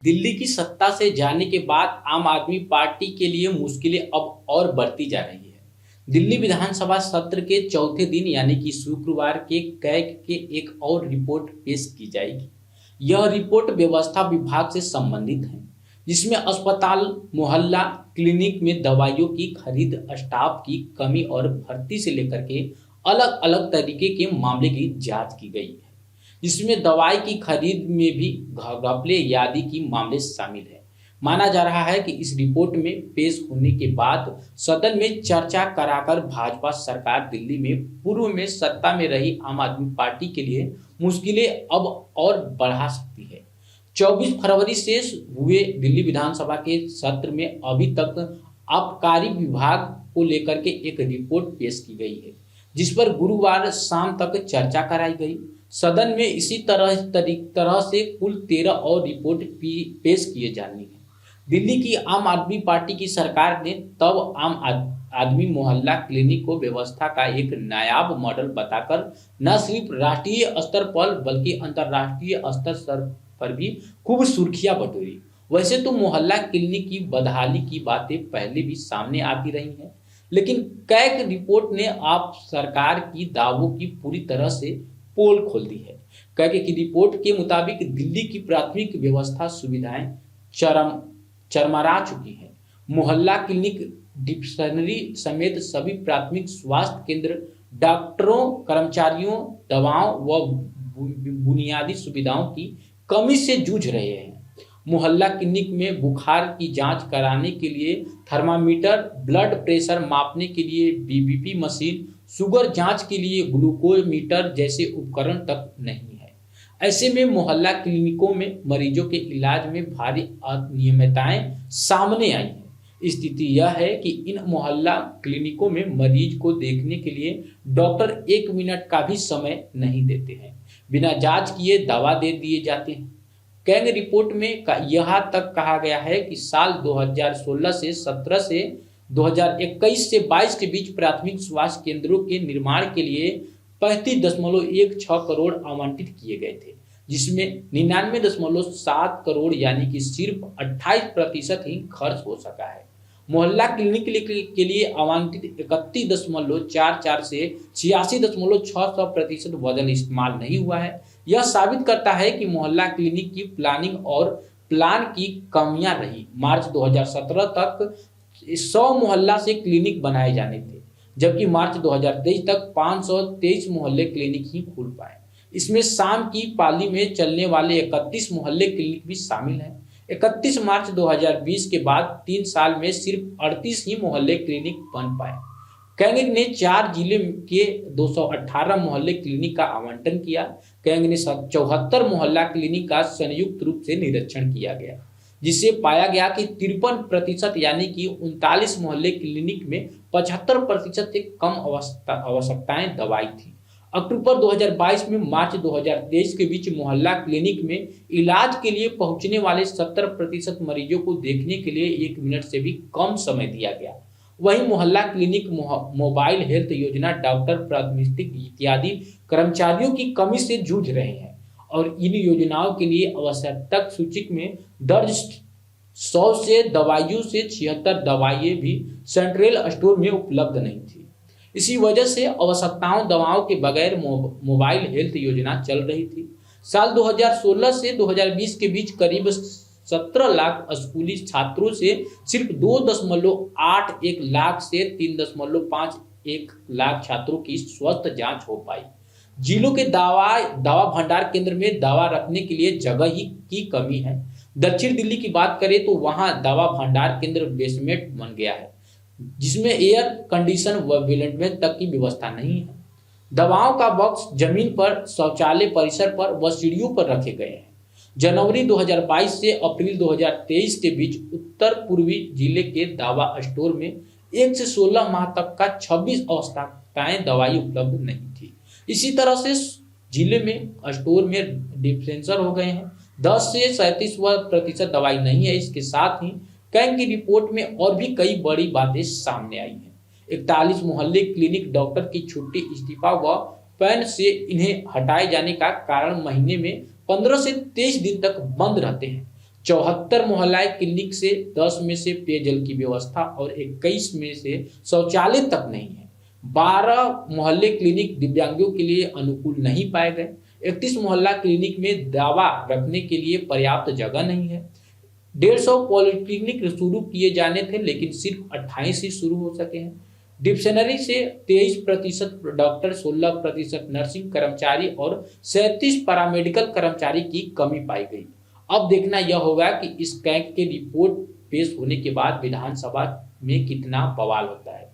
दिल्ली की सत्ता से जाने के बाद आम आदमी पार्टी के लिए मुश्किलें अब और बढ़ती जा रही है। दिल्ली विधानसभा सत्र के चौथे दिन यानी कि शुक्रवार के कैग के एक और रिपोर्ट पेश की जाएगी। यह रिपोर्ट व्यवस्था विभाग से संबंधित है, जिसमें अस्पताल, मोहल्ला क्लिनिक में दवाइयों की खरीद, स्टाफ की कमी और भर्ती से लेकर के अलग अलग तरीके के मामले की जांच की गई है। इसमें दवाई की खरीद में भी घपले आदि की मामले शामिल है। माना जा रहा है कि इस रिपोर्ट में पेश होने के बाद सदन में चर्चा कराकर भाजपा सरकार दिल्ली में पूर्व में सत्ता में रही आम आदमी पार्टी के लिए मुश्किलें अब और बढ़ा सकती है। 24 फरवरी से हुए दिल्ली विधानसभा के सत्र में अभी तक आबकारी विभाग को लेकर के एक रिपोर्ट पेश की गई है, जिस पर गुरुवार शाम तक चर्चा कराई गई। सदन में इसी तरह से कुल 13 और रिपोर्ट पेश किए जानी है। दिल्ली की आम आदमी पार्टी की सरकार ने तब आम आदमी मोहल्ला क्लिनिक को व्यवस्था का एक नायाब मॉडल बताकर न सिर्फ राष्ट्रीय स्तर पर बल्कि अंतर्राष्ट्रीय स्तर पर भी खूब सुर्खियां बटोरी। वैसे तो मोहल्ला क्लिनिक की बदहाली की बातें पहले भी सामने आती रही हैं, लेकिन कैग रिपोर्ट ने आप सरकार की दावों की पूरी तरह से पोल खोल दी है। कैग की रिपोर्ट के मुताबिक दिल्ली की प्राथमिक व्यवस्था सुविधाएं चरमरा चुकी हैं। मोहल्ला क्लिनिक, डिस्पेंसरी समेत सभी प्राथमिक स्वास्थ्य केंद्र डॉक्टरों, कर्मचारियों, दवाओं व बुनियादी सुविधाओं की कमी से जूझ रहे हैं। मोहल्ला क्लिनिक में बुखार की जांच कराने के लिए थर्मामीटर, ब्लड प्रेशर मापने के लिए बीपी मशीन, शुगर जांच के लिए ग्लूकोमीटर जैसे उपकरण तक नहीं है। ऐसे में मोहल्ला क्लिनिकों में मरीजों के इलाज में भारी अनियमितताएं सामने आई हैं। स्थिति यह है कि इन मोहल्ला क्लिनिकों में मरीज को देखने के लिए डॉक्टर 1 मिनट का भी समय नहीं देते हैं। बिना जांच किए दवा दे दिए जाते हैं। कैग रिपोर्ट में यहाँ तक कहा गया है कि साल 2016 से 17 से 2021 से 22 के बीच प्राथमिक स्वास्थ्य केंद्रों के निर्माण के लिए 35.16 करोड़ आवंटित किए गए थे, जिसमें 99.7 करोड़ यानी कि सिर्फ 28% ही खर्च हो सका है। मोहल्ला क्लिनिक के लिए आवंटित 31.44 से 86.66% बजट इस्तेमाल नहीं हुआ है। यह साबित करता है कि मोहल्ला क्लिनिक की प्लानिंग और प्लान की कमियां रही। मार्च 2017 तक 100 मोहल्ला से क्लिनिक बनाए जाने थे, जबकि मार्च 2023 तक 523 मोहल्ले क्लिनिक ही खुल पाए। इसमें शाम की पाली में चलने वाले 31 मोहल्ले क्लिनिक भी शामिल हैं। 31 मार्च 2020 के बाद 3 साल में सिर्फ 38 ही मोहल्ले क्लिनिक बन पाए। कैग ने 4 जिले के 218 मोहल्ले क्लिनिक का आवंटन किया। कैग ने 74 मोहल्ला क्लिनिक का संयुक्त रूप से निरीक्षण किया गया, जिससे पाया गया कि 53% यानी कि 39 मोहल्ले क्लिनिक में 75% से कम आवश्यकताएं दवाई थी। अक्टूबर 2022 में मार्च 2023 के बीच मोहल्ला क्लिनिक में इलाज के लिए पहुंचने वाले 70% मरीजों को देखने के लिए 1 मिनट से भी कम समय दिया गया। वहीं मोहल्ला क्लिनिक, मोबाइल हेल्थ योजना, डॉक्टर, प्राथमिक इत्यादि कर्मचारियों की कमी से जूझ रहे हैं और इन योजनाओं के लिए आवश्यकता सूची में दर्ज 100 से दवाइयों से 76 दवाइयां भी सेंट्रल स्टोर में उपलब्ध नहीं थी। इसी वजह से आवश्यकताओं दवाओं के बगैर मोबाइल हेल्थ योजना चल रही थी। साल 2016 से 2020 के बीच करीब 17 लाख स्कूली छात्रों से सिर्फ 2.81 लाख से 3.51 लाख छात्रों की स्वास्थ्य जांच हो पाई। जिलों के दवा भंडार केंद्र में दवा रखने के लिए जगह ही की कमी है। दक्षिण दिल्ली की बात करें तो वहां दवा भंडार केंद्र बेसमेंट बन गया है, जिसमें एयर कंडीशन व वेंटिलेटर तक की व्यवस्था नहीं है। दवाओं का बॉक्स जमीन पर, शौचालय परिसर पर व सीढ़ियों पर रखे गए हैं। जनवरी 2022 से अप्रैल 2023 के बीच उत्तर पूर्वी जिले के दवा स्टोर में 1 से 16 माह तक का 26 आवश्यकताएं दवाई उपलब्ध नहीं थी। इसी तरह से जिले में स्टोर में डिस्पेंसर हो गए हैं। 10 से 37% दवाई नहीं है। इसके साथ ही कैग की रिपोर्ट में और भी कई बड़ी बातें सामने आई हैं। 41 मोहल्ले क्लिनिक डॉक्टर की छुट्टी, इस्तीफा व पैन से इन्हें हटाए जाने का कारण महीने में 15 से 23 दिन तक बंद रहते हैं। 74 मोहल्ला क्लिनिक से 10 में से पेयजल की व्यवस्था और 21 में से शौचालय तक नहीं है। 12 मोहल्ले क्लिनिक दिव्यांगों के लिए अनुकूल नहीं पाए गए। 31 मोहल्ला क्लिनिक में दवा रखने के लिए पर्याप्त जगह नहीं है। 150 पॉलिक्लिनिक शुरू किए जाने थे, लेकिन सिर्फ 28 ही शुरू हो सके हैं। डिप्शनरी से 23% डॉक्टर, 16% नर्सिंग कर्मचारी और 37 पैरामेडिकल कर्मचारी की कमी पाई गई। अब देखना यह होगा कि इस कैग की रिपोर्ट पेश होने के बाद विधानसभा में कितना बवाल होता है।